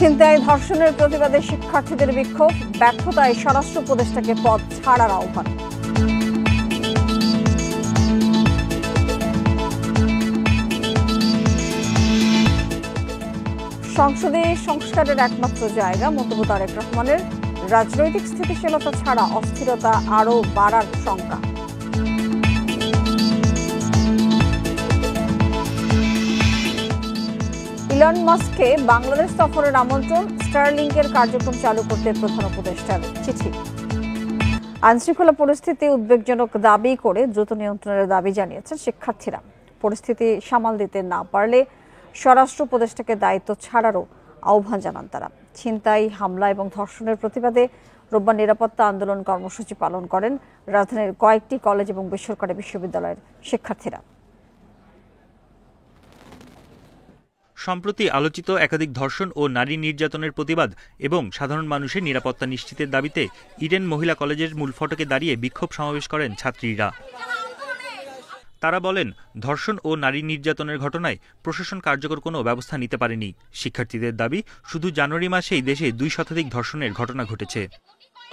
ছিনতাই ধর্ষণের প্রতিবাদে শিক্ষার্থীদের বিক্ষোভ, ব্যর্থতায় স্বরাষ্ট্র উপদেষ্টাকে পদ ছাড়ার আহ্বান। সংসদে সংস্কারের একমাত্র জায়গা, মন্তব্য তারেক রহমানের। রাজনৈতিক স্থিতিশীলতা ছাড়া অস্থিরতা আরও বাড়ার শঙ্কা। ইলন মাস্ককে বাংলাদেশ সফরের আমন্ত্রণ, স্টারলিংকের কার্যক্রম চালু করতে প্রধান উপদেষ্টার চিঠি। আইনশৃঙ্খলা পরিস্থিতি উদ্বেগজনক দাবি করে দ্রুত নিয়ন্ত্রণের দাবি জানিয়েছেন শিক্ষার্থীরা। পরিস্থিতি সামাল দিতে না পারলে স্বরাষ্ট্র উপদেষ্টাকে দায়িত্ব ছাড়ারও আহ্বান জানান তারা। ছিনতাই, হামলা এবং ধর্ষণের প্রতিবাদে রোববার নিরাপত্তা আন্দোলন কর্মসূচি পালন করেন রাজধানীর কয়েকটি কলেজ এবং বেসরকারি বিশ্ববিদ্যালয়ের শিক্ষার্থীরা। সম্প্রতি আলোচিত একাধিক ধর্ষণ ও নারী নির্যাতনের প্রতিবাদ এবং সাধারণ মানুষের নিরাপত্তা নিশ্চিতের দাবিতে ইডেন মহিলা কলেজের মূল ফটকে দাঁড়িয়ে বিক্ষোভ সমাবেশ করেন ছাত্রীরা। তারা বলেন, ধর্ষণ ও নারী নির্যাতনের ঘটনায় প্রশাসন কার্যকর কোনো ব্যবস্থা নিতে পারেনি। শিক্ষার্থীদের দাবি, শুধু জানুয়ারি মাসেই দেশে 2 শতাধিক ধর্ষণের ঘটনা ঘটেছে।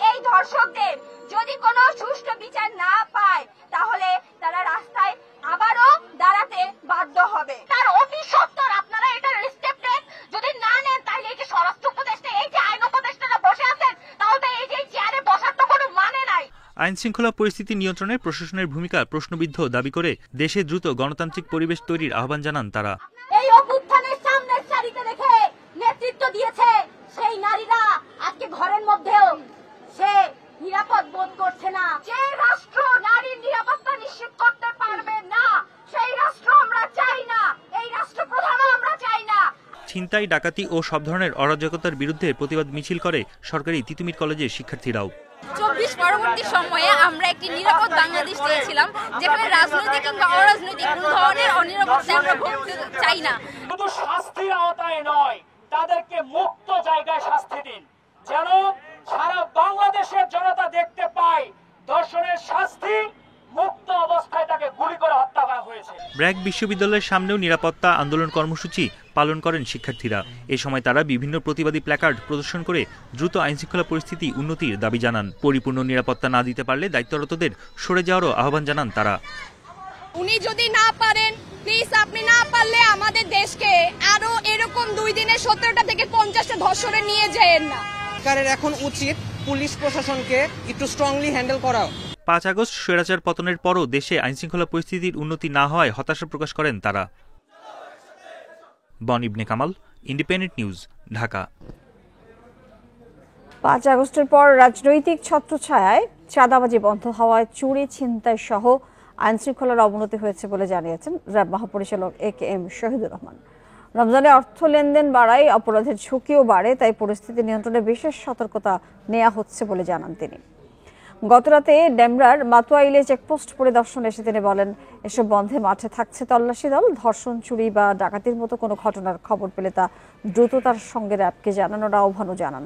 এই ধর্ষকদের যদি কোনো সুষ্ঠু বিচার না পায় তাহলে তারা রাস্তায় আবারও দাঁড়াতে বাধ্য হবে। তার অতি সত্বর আপনারা এটা স্টেপ নেন। যদি না নেন তাহলে এই যে স্বরাষ্ট্র উপদেষ্টা, এই যে আইন উপদেষ্টারা বসে আছেন, তাহলে এই যে চেয়ারে বসার তো কোনো মানে নাই। আইন শৃঙ্খলা পরিস্থিতি নিয়ন্ত্রণে প্রশাসনের ভূমিকা প্রশ্নবিদ্ধ দাবি করে দেশে দ্রুত গণতান্ত্রিক পরিবেশ তৈরির আহ্বান জানান তারা। এই অভ্যুত্থানের সামনের সারিতে রেখে নেতৃত্ব দিয়েছে সেই নারীরা আজকে ঘরের মধ্যেও সে নিরাপদ বোধ করছে না। যে রাষ্ট্র নারীর নিরাপত্তা নিশ্চিত করতে পারবে না, সেই রাষ্ট্র আমরা চাই না, এই রাষ্ট্রপ্রধানও আমরা চাই না। ছিনতাই, ডাকাতি ও সব ধরনের অরাজকতার বিরুদ্ধে প্রতিবাদ মিছিল করে সরকারি তিতুমির কলেজের শিক্ষার্থীরাও। 24 পরবর্তী সময়ে আমরা একটি নিরাপদ বাংলাদেশ চেয়েছিলাম, যেখানে রাজনৈতিক কিংবা অরাজনৈতিক কোনো ধরনের অনিরাপত্তা আমরা ভুগতে চাই না। শুধু শাস্তির আওতায় নয়, তাদেরকে মুক্ত জায়গায় শাস্তি দিন, যেন সারা বাংলাদেশের জনতা দেখতে পায় ধর্ষণের শাস্তি মুক্ত অবস্থায় তাকে গুলি করে হত্যা করা হয়েছে। ব্র্যাক বিশ্ববিদ্যালয়ের সামনেও নিরাপত্তা আন্দোলন কর্মসূচি পালন করেন শিক্ষার্থীরা। এ সময় তারা বিভিন্ন প্রতিবাদী প্ল্যাকার্ড প্রদর্শন করে দ্রুত আইনশৃঙ্খলা পরিস্থিতি উন্নতির দাবি জানান। পরিপূর্ণ নিরাপত্তা না দিতে পারলে দায়িত্বরতদের সরে যাওয়ারও আহ্বান জানান তারা। উনি যদি না পারেন, প্লিজ আপনি না পারলে আমাদের দেশকে আরো এরকম 2 দিনে 17টা থেকে 50টা ধর্ষণে নিয়ে যাবেন না। সরকারের এখন উচিত পুলিশ প্রশাসনকে একটু স্ট্রংলি হ্যান্ডেল করা। 5 আগস্ট স্বৈরাচার পতনের পরও দেশে আইনশৃঙ্খলা পরিস্থিতির উন্নতি না হওয়ায় হতাশা প্রকাশ করেন তারা। বন ইবনে কামাল, ইন্ডিপেন্ডেন্ট নিউজ, ঢাকা। 5 আগস্টের পর রাজনৈতিক ছত্রছায়ায় চাঁদাবাজি বন্ধ হওয়ায় চুরি, ছিনতাই সহ আইনশৃঙ্খলার অবনতি হয়েছে বলে জানিয়েছেন র্যাব মহাপরিচালক AKM শহীদুর রহমান। রমজানে অর্থ লেনদেন বাড়ায় অপরাধের ঝুঁকিও বাড়ে, তাই পরিস্থিতি নিয়ন্ত্রণে বিশেষ সতর্কতা নেওয়া হচ্ছে বলে জানান তিনি। গতরাতে ডেমরার মাতুয়াইলে চেকপোস্ট পরিদর্শন এসে তিনি বলেন, এসব বন্ধে মাঠে থাকছে তল্লাশি দল। ধর্ষণ, চুরি বা ডাকাতির মতো কোনো ঘটনার খবর পেলে তা দ্রুততার সঙ্গে র্যাবকে জানানোর আহ্বানও জানান।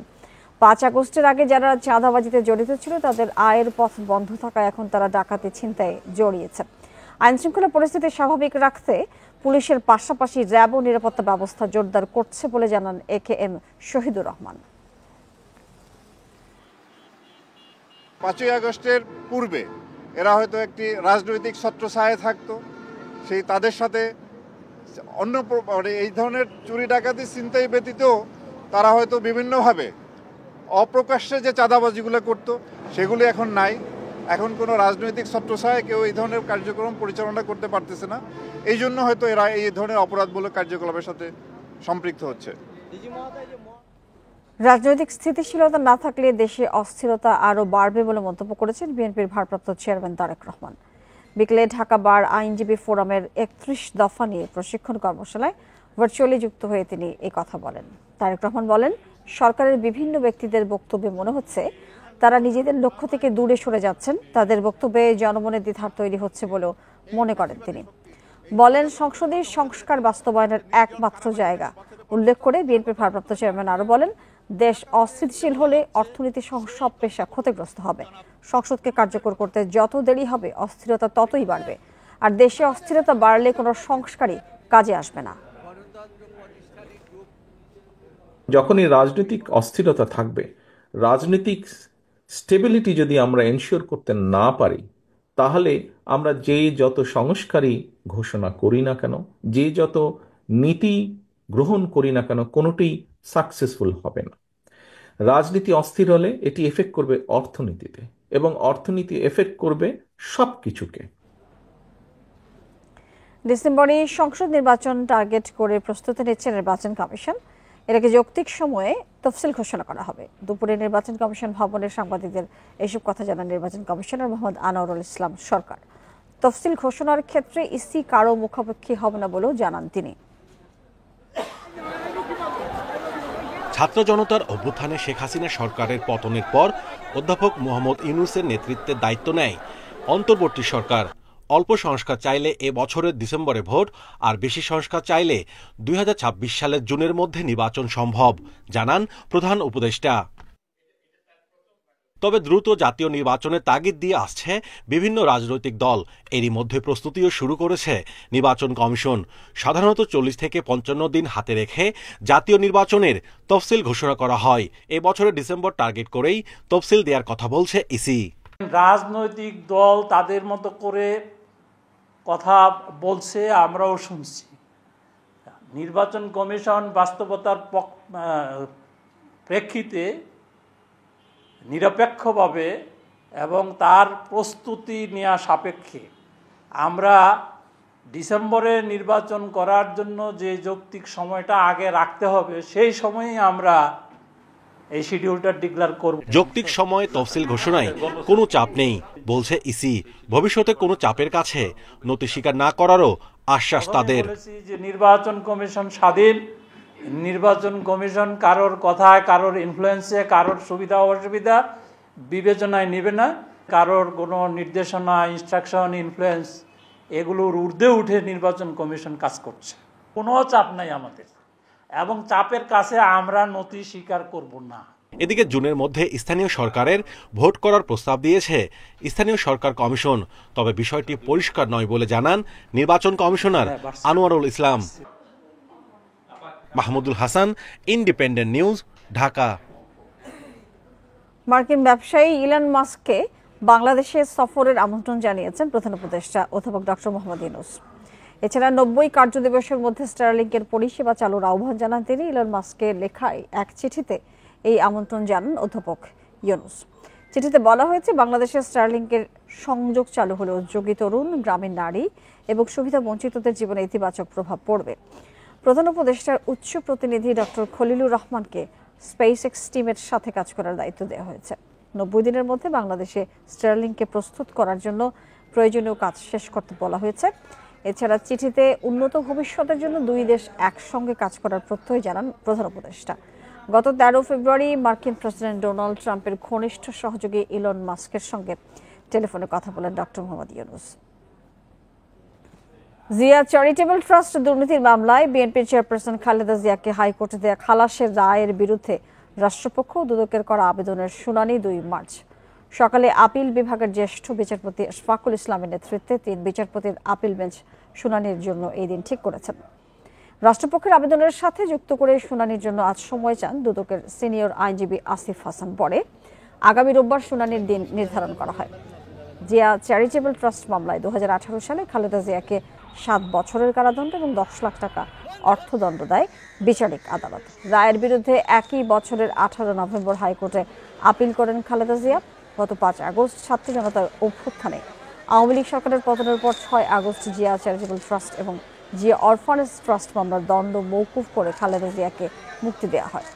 5 আগস্টের আগে যারা চাঁদাবাজিতে জড়িত ছিল তাদের আয়ের পথ বন্ধ থাকায় এখন তারা ডাকাতি, ছিনতাইয়ে জড়িয়েছে। আইনশৃঙ্খলা পরিস্থিতি স্বাভাবিক রাখতে পুলিশের পাশাপাশি র্যাবও নিরাপত্তা ব্যবস্থা জোরদার করছে বলে জানান AKM শহীদুর রহমান। 5 আগস্টের পূর্বে এরা হয়তো একটি রাজনৈতিক ছত্রছায়ায় থাকতো, সেই তাদের সাথে অন্য এই ধরনের চুরি, ডাকাতি, ছিনতাই ব্যতীত তারা হয়তো বিভিন্নভাবে অপ্রকাশ্যে যে চাঁদাবাজিগুলো করতো সেগুলি এখন নাই। এখন কোনো রাজনৈতিক ছত্রছায়ায় কেউ এই ধরনের কার্যক্রম পরিচালনা করতে পারতেছে না, এই জন্য হয়তো এরা এই ধরনের অপরাধমূলক কার্যকলাপের সাথে সম্পৃক্ত হচ্ছে। রাজনৈতিক স্থিতিশীলতা না থাকলে দেশে অস্থিরতা আরও বাড়বে বলে মন্তব্য করেছেন বিএনপির ভারপ্রাপ্ত চেয়ারম্যান তারেক রহমান। বিকেলে ঢাকা বার আইনজীবী ফোরামের 31 দফা নিয়ে প্রশিক্ষণ কর্মশালায় ভার্চুয়ালি যুক্ত হয়ে তিনি এই কথা বলেন। তারেক রহমান বলেন, সরকারের বিভিন্ন ব্যক্তিদের বক্তব্যে মনে হচ্ছে তারা নিজেদের লক্ষ্য থেকে দূরে সরে যাচ্ছেন। তাদের বক্তব্যে জনমনে দ্বিধার তৈরি হচ্ছে বলেও মনে করেন তিনি। বলেন, সংসদে সংস্কার বাস্তবায়নের একমাত্র জায়গা উল্লেখ করে বিএনপির ভারপ্রাপ্ত চেয়ারম্যান আরও বলেন, দেশ অস্থিতিশীল হলে অর্থনীতি সহ সব পেশা ক্ষতিগ্রস্ত হবে। সংসদকে কার্যকর করতে যত দেরি হবে অস্থিরতা ততই বাড়বে, আর দেশে অস্থিরতা বাড়লে কোনো সংস্কারই কাজে আসবে না। যখনই রাজনৈতিক অস্থিরতা থাকবে, রাজনৈতিক স্টেবিলিটি যদি আমরা এনশিওর করতে না পারি, তাহলে আমরা যে যত সংস্কারই ঘোষণা করি না কেন, যে যত নীতি গ্রহণ করি না কেন, কোনোটি সাকসেসফুল হবে না। রাজনীতি অস্থির হলে এটি এফেক্ট করবে অর্থনীতিতে, এবং অর্থনীতি এফেক্ট করবে সব কিছুকে। ডিসেম্বরে সংসদ নির্বাচন টার্গেট করে প্রস্তুতি নিচ্ছে নির্বাচন কমিশন। এর আগে যৌক্তিক সময়ে তফসিল ঘোষণা করা হবে। দুপুরে নির্বাচন কমিশন ভবনের সাংবাদিকদের এসব কথা জানান নির্বাচন কমিশনার মোহাম্মদ আনোয়ারুল ইসলাম সরকার। তফসিল ঘোষণার ক্ষেত্রে ইসি কারো মুখাপেক্ষী হবে না বলেও জানান তিনি। ছাত্র জনতার অভ্যুত্থানে শেখ হাসিনা সরকারের পতনের পর অধ্যাপক মোহাম্মদ ইউনূসের নেতৃত্বে দায়িত্ব নেয় অন্তর্বর্তী সরকার। অল্প সংস্কার চাইলে এ বছরের ডিসেম্বরে ভোট, আর বেশি সংস্কার চাইলে 2026 সালের জুনের মধ্যে নির্বাচন সম্ভব, জানান প্রধান উপদেষ্টা। তবে দ্রুত জাতীয় নির্বাচনের তাগিদ দিয়ে আসছে বিভিন্ন রাজনৈতিক দল। এরই মধ্যে প্রস্তুতিও শুরু করেছে নির্বাচন কমিশন। সাধারণত 40 থেকে 55 দিন হাতে রেখে জাতীয় নির্বাচনের তফসিল ঘোষণা করা হয়। এ বছরের ডিসেম্বর টার্গেট করেই তফসিল দেওয়ার কথা বলছে ইসি। রাজনৈতিক দল তাদের মতো করে কথা বলছে, আমরাও শুনছি। নির্বাচন কমিশন বাস্তবতার প্রেক্ষিতে নিরপেক্ষভাবে এবং তার প্রস্তুতি নেওয়া সাপেক্ষে আমরা ডিসেম্বরে নির্বাচন করার জন্য যে যৌক্তিক সময়টা আগে রাখতে হবে, সেই সময়েই আমরা এই শিডিউলটা ডিক্লেয়ার করব। যৌক্তিক সময়ে তফসিল ঘোষণায় কোনো চাপ নেই বলছে ইসি। ভবিষ্যতে কোনো চাপের কাছে নতি স্বীকার না করারও আশ্বাস তাদের। যে নির্বাচন কমিশন স্বাধীন, নির্বাচন কমিশন কারোর কথায়, কারোর ইনফ্লুয়েন্সে, কারোর সুবিধা অসুবিধা বিবেচনায় নেবে না। কারোর কোনো নির্দেশনা, ইনস্ট্রাকশন, ইনফ্লুয়েন্স এগুলোর ঊর্ধ্বে উঠে নির্বাচন কমিশন কাজ করছে। কোনো চাপ নাই আমাদের, এবং চাপের কাছে আমরা নতি স্বীকার করব না। এদিকে জুনের মধ্যে স্থানীয় সরকারের ভোট করার প্রস্তাব দিয়েছে স্থানীয় সরকার কমিশন। তবে বিষয়টি পরিষ্কার নয় বলে জানান নির্বাচন commissioner Anwarul Islam. Mahmudul Hasan, Independent News, Dhaka. মার্কিন ব্যবসায়ী ইলন মাস্ককে বাংলাদেশে সফরের আমন্ত্রণ জানিয়েছেন প্রধান উপদেষ্টা অধ্যাপক ডক্টর মোহাম্মদ ইউনূস। এছাড়া 90 কার্যদিবসের মধ্যে স্টারলিংকের পরিষেবা চালুর আহ্বান জানান তিনি। ইলন মাস্কের লেখায় এক চিঠিতে এই আমন্ত্রণ জানান অধ্যাপক ইউনূস। চিঠিতে বলা হয়েছে, বাংলাদেশের স্টারলিংকের সংযোগ চালু হলে উদ্যোগী তরুণ, গ্রামীণ নারী এবং সুবিধা বঞ্চিতদের জীবনে ইতিবাচক প্রভাব পড়বে। প্রধান উপদেষ্টার উচ্চ প্রতিনিধি ডক্টর খলিলুর রহমানকে স্পেসএক্স টিমের সাথে কাজ করার দায়িত্ব দেওয়া হয়েছে। 90 দিনের মধ্যে বাংলাদেশে স্টারলিংকে প্রস্তুত করার জন্য প্রয়োজনীয় কাজ শেষ করতে বলা হয়েছে। এছাড়া চিঠিতে উন্নত ভবিষ্যতের জন্য দুই দেশ একসঙ্গে কাজ করার প্রত্যয় জানান প্রধান উপদেষ্টা। গত 13 ফেব্রুয়ারি মার্কিন প্রেসিডেন্ট ডোনাল্ড ট্রাম্পের ঘনিষ্ঠ সহযোগী ইলন মাস্কের সঙ্গে টেলিফোনে কথা বলেন doctor Mohammad Yunus. Zia charitable trust দুর্নীতির মামলায় বিএনপির চেয়ারপারসন খালেদা জিয়াকে হাইকোর্টে দেয়া খালাসের রায়ের বিরুদ্ধে রাষ্ট্রপক্ষ ও দুদকের করা আবেদনের শুনানি 2 মার্চ। সকালে আপিল বিভাগের জ্যেষ্ঠ বিচারপতি আশফাকুল ইসলামের নেতৃত্বে 3 বিচারপতির আপিল বেঞ্চ শুনানির জন্য এই দিন ঠিক করেছেন। রাষ্ট্রপক্ষের আবেদনের সাথে যুক্ত করে শুনানির জন্য আজ সময় চান দুদকের সিনিয়র আইনজীবী আসিফ হাসান। পরে আগামী রোববার শুনানির দিন নির্ধারণ করা হয়। জিয়া চ্যারিটেবল ট্রাস্ট মামলায় 2018 সালে খালেদা জিয়াকে 7 বছরের কারাদণ্ড এবং 10 লাখ টাকা অর্থদণ্ড দেয় বিচারিক আদালত। রায়ের বিরুদ্ধে একই বছরের 18 নভেম্বর হাইকোর্টে আপিল করেন খালেদা জিয়া। গত 5 আগস্ট ছাত্র জনতার অভ্যুত্থানে আওয়ামী লীগ সরকারের পতনের পর 6 আগস্ট জিয়া চ্যারিটেবল ট্রাস্ট এবং জিয়া অরফানেজ ট্রাস্ট মামলার দণ্ড মওকুফ করে খালেদা জিয়াকে মুক্তি দেওয়া হয়।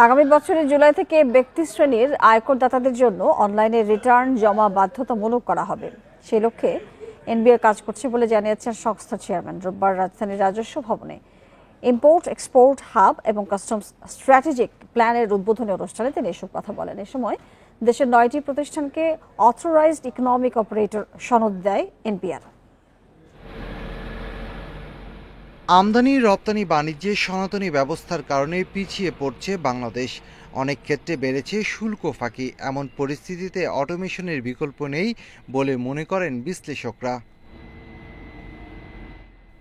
আগামী বছরের জুলাই থেকে ব্যক্তি শ্রেণীর আয়করদাতাদের জন্য অনলাইনে রিটার্ন জমা বাধ্যতামূলক করা হবে। সেই লক্ষ্যে এনবিআর কাজ করছে বলে জানিয়েছেন সংস্থার চেয়ারম্যান। রোববার রাজধানীর রাজস্ব ভবনে ইম্পোর্ট এক্সপোর্ট হাব এবং কাস্টমস স্ট্র্যাটেজিক প্ল্যানের উদ্বোধনী অনুষ্ঠানে তিনি এসব কথা বলেন। এ সময় দেশের 9টি প্রতিষ্ঠানকে অথরাইজড ইকোনমিক অপারেটর সনদ দেয় এনবিআর। আমদানি রপ্তানি বাণিজ্যে সনাতনী ব্যবস্থার কারণে পিছিয়ে পড়ছে বাংলাদেশ। অনেক ক্ষেত্রে বেড়েছে শুল্ক ফাঁকি। এমন পরিস্থিতিতে অটোমেশনের বিকল্প নেই বলে মনে করেন বিশ্লেষকরা।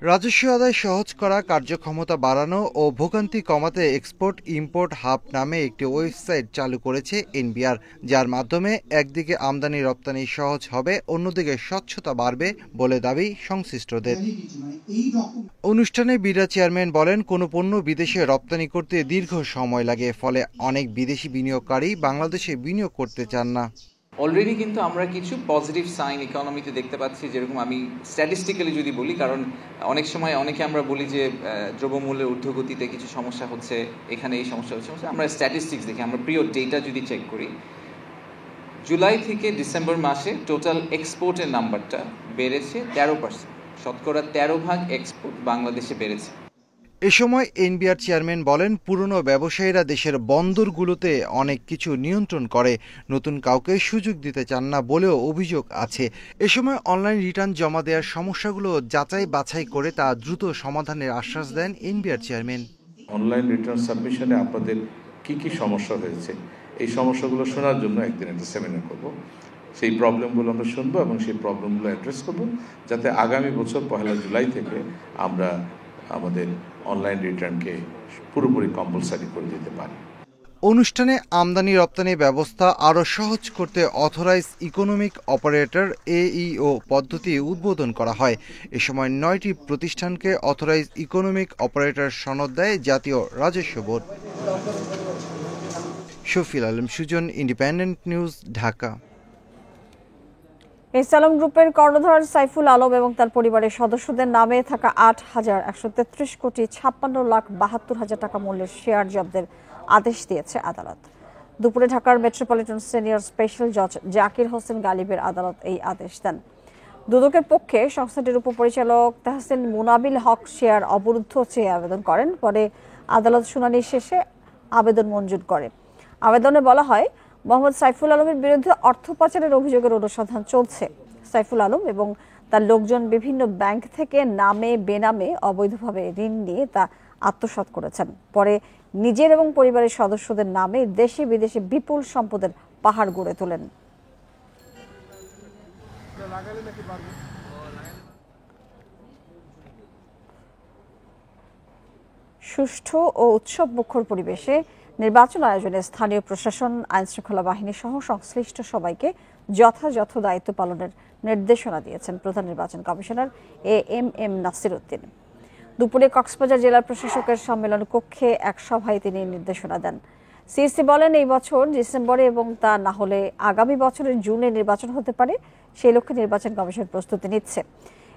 রাজস্ব আদায় সহজ করা, কার্যক্ষমতা বাড়ানো ও ভোগান্তি কমাতে এক্সপোর্ট ইম্পোর্ট হাব নামে একটি ওয়েবসাইট চালু করেছে এনবিআর, যার মাধ্যমে একদিকে আমদানি রপ্তানি সহজ হবে, অন্যদিকে স্বচ্ছতা বাড়বে বলে দাবি সংশ্লিষ্টদের। অনুষ্ঠানে বিডা চেয়ারম্যান বলেন, কোনো পণ্য বিদেশে রপ্তানি করতে দীর্ঘ সময় লাগে, ফলে অনেক বিদেশি বিনিয়োগকারী বাংলাদেশে বিনিয়োগ করতে চান না। অলরেডি কিন্তু আমরা কিছু পজিটিভ সাইন ইকোনমিতে দেখতে পাচ্ছি, যেরকম আমি স্ট্যাটিস্টিক্যালি যদি বলি, কারণ অনেক সময় অনেকে আমরা বলি যে দ্রব্যমূল্যের ঊর্ধ্বগতিতে কিছু সমস্যা হচ্ছে, এখানে এই সমস্যা হচ্ছে। আমরা স্ট্যাটিস্টিক্স দেখি, আমরা প্রিয় ডেটা যদি চেক করি, জুলাই থেকে ডিসেম্বর মাসে টোটাল এক্সপোর্টের নাম্বারটা বেড়েছে 13%। শতকরা 13% এক্সপোর্ট বাংলাদেশে বেড়েছে। এ সময় এনবিআর চেয়ারম্যান বলেন, পুরনো ব্যবসায়ীরা দেশের বন্দরগুলোতে অনেক কিছু নিয়ন্ত্রণ করে, নতুন কাউকে সুযোগ দিতে চান না বলেও অভিযোগ আছে। এ সময় অনলাইন রিটার্ন জমা দেওয়ার সমস্যাগুলো যাচাই বাছাই করে তা দ্রুত সমাধানের আশ্বাস দেন এনবিআর চেয়ারম্যান। অনলাইন রিটার্ন সাবমিশনে আপনাদের কি কি সমস্যা হয়েছে, এই সমস্যাগুলো শোনার জন্য একদিন একটা সেমিনার করব। সেই প্রবলেমগুলো আমরা শুনবো এবং সেই প্রবলেমগুলো অ্যাড্রেস করব, যাতে আগামী বছর 1 জুলাই থেকে আমরা আমাদের অনলাইন রিটার্নকে পুরোপুরি কম্পালসারি করে দিতে পারি। অনুষ্ঠানে আমদানি রপ্তানি ব্যবস্থা আরও সহজ করতে অথরাইজ ইকোনমিক অপারেটর AEO পদ্ধতি উদ্বোধন করা হয়। এ সময় 9টি প্রতিষ্ঠানকে অথরাইজ ইকোনমিক অপারেটর সনদ দেয় জাতীয় রাজস্ব board. Shafil Alam Sujan, Independent News, Dhaka. S Alam গ্রুপের কর্ণধার সাইফুল আলম এবং তার পরিবারের সদস্যদের নামে থাকা 8,133 কোটি 56,72,000 টাকা মূল্যের শেয়ার জব্দের আদেশ দিয়েছে আদালত। দুপুরে ঢাকার মেট্রোপলিটন সিনিয়র স্পেশাল জজ জাকির হোসেন গালিবের আদালত এই আদেশ দেন। দুদকের পক্ষে সংস্থাটির উপপরিচালক তাহসিন মুনাবিল হক শেয়ার অবরুদ্ধ চেয়ে আবেদন করেন। পরে আদালত শুনানি শেষে আবেদন মঞ্জুর করে। আবেদনে বলা হয়, মোহাম্মদ সাইফুল আলমের বিরুদ্ধে অর্থ পাচারের অভিযোগের অনুসন্ধান চলছে। সাইফুল আলম এবং তার লোকজন বিভিন্ন ব্যাংক থেকে নামে বেনামে অবৈধভাবে ঋণ নিয়ে তা আত্মসাৎ করেছেন। পরে নিজের এবং পরিবারের সদস্যদের নামে দেশে বিদেশে বিপুল সম্পদের পাহাড় গড়ে তোলেন। সুষ্ঠু ও উৎসবমুখর পরিবেশে নির্বাচন আয়োজনে স্থানীয় প্রশাসন, আইনশৃঙ্খলা বাহিনী সহ সংশ্লিষ্ট সবাইকে যথাযথ দায়িত্ব পালনের নির্দেশনা দিয়েছেন প্রধান নির্বাচন কমিশনার AMM নাসির উদ্দিন। দুপুরে কক্সবাজার জেলা প্রশাসকের সম্মেলন কক্ষে এক সভায় তিনি নির্দেশনা দেন। সিইসি বলেন, এই বছর ডিসেম্বরে এবং তা না হলে আগামী বছরের জুনে নির্বাচন হতে পারে, সেই লক্ষ্যে নির্বাচন কমিশন প্রস্তুতি নিচ্ছে।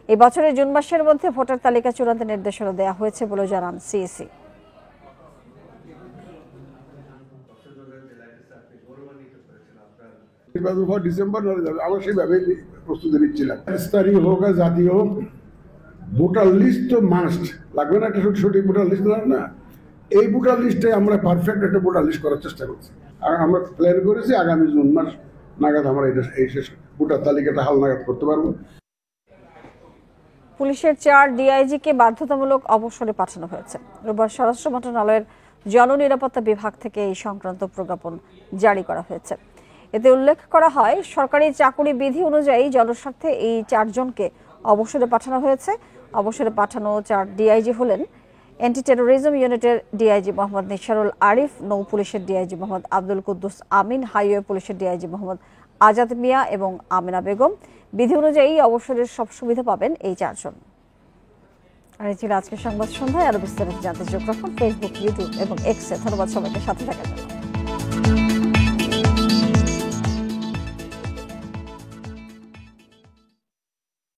এই বছরের জুন মাসের মধ্যে ভোটার তালিকা চূড়ান্ত নির্দেশনা দেওয়া হয়েছে বলে জানান সিইসি। ডিসেম্বর আমরা সেইভাবে প্রস্তুতি নিচ্ছিলাম। স্থানীয় হোক আর জাতীয় হোক, ভোটার লিস্ট তো মাস্ট লাগবে না, একটা সঠিক ভোটার লিস্ট না। এই ভোটার লিস্টে আমরা পারফেক্ট একটা ভোটার লিস্ট করার চেষ্টা করছি। আর আমরা প্ল্যান করেছি আগামী জুন মাস নাগাদ আমরা এই শেষ ভোটার তালিকাটা হালনাগাদ করতে পারবো। পুলিশের 4 ডিআইজিকে বাধ্যতামূলক অবসরে পাঠানো হয়েছে। রোববার স্বরাষ্ট্র মন্ত্রণালয়ের জননিরাপত্তা বিভাগ থেকে এই সংক্রান্ত প্রজ্ঞাপন জারি করা হয়েছে। এতে উল্লেখ করা হয়, সরকারি চাকুরি বিধি অনুযায়ী জনস্বার্থে এই 4 জনকে অবসরে পাঠানো হয়েছে। অবসরে পাঠানো 4 ডিআইজি হলেন অ্যান্টি টেরোরিজম ইউনিটের ডিআইজি মোহাম্মদ নিসারুল আরিফ, নৌ পুলিশের ডিআইজি মোহাম্মদ আব্দুল কুদ্দুস আমিন, হাইওয়ে পুলিশের ডিআইজি মোহাম্মদ আজাদ মিয়া এবং আমিনা বেগম। বিধি অনুযায়ী অবসরের সব সুবিধা পাবেন এই 4 জন। আর এই ছিল আজকের সংবাদ সন্ধ্যায়। আরো বিস্তারিত জানতে চোখ রাখুন ফেসবুক, ইউটিউব এবং এক্সে। ধন্যবাদ সবাইকে সাথে থাকার জন্য।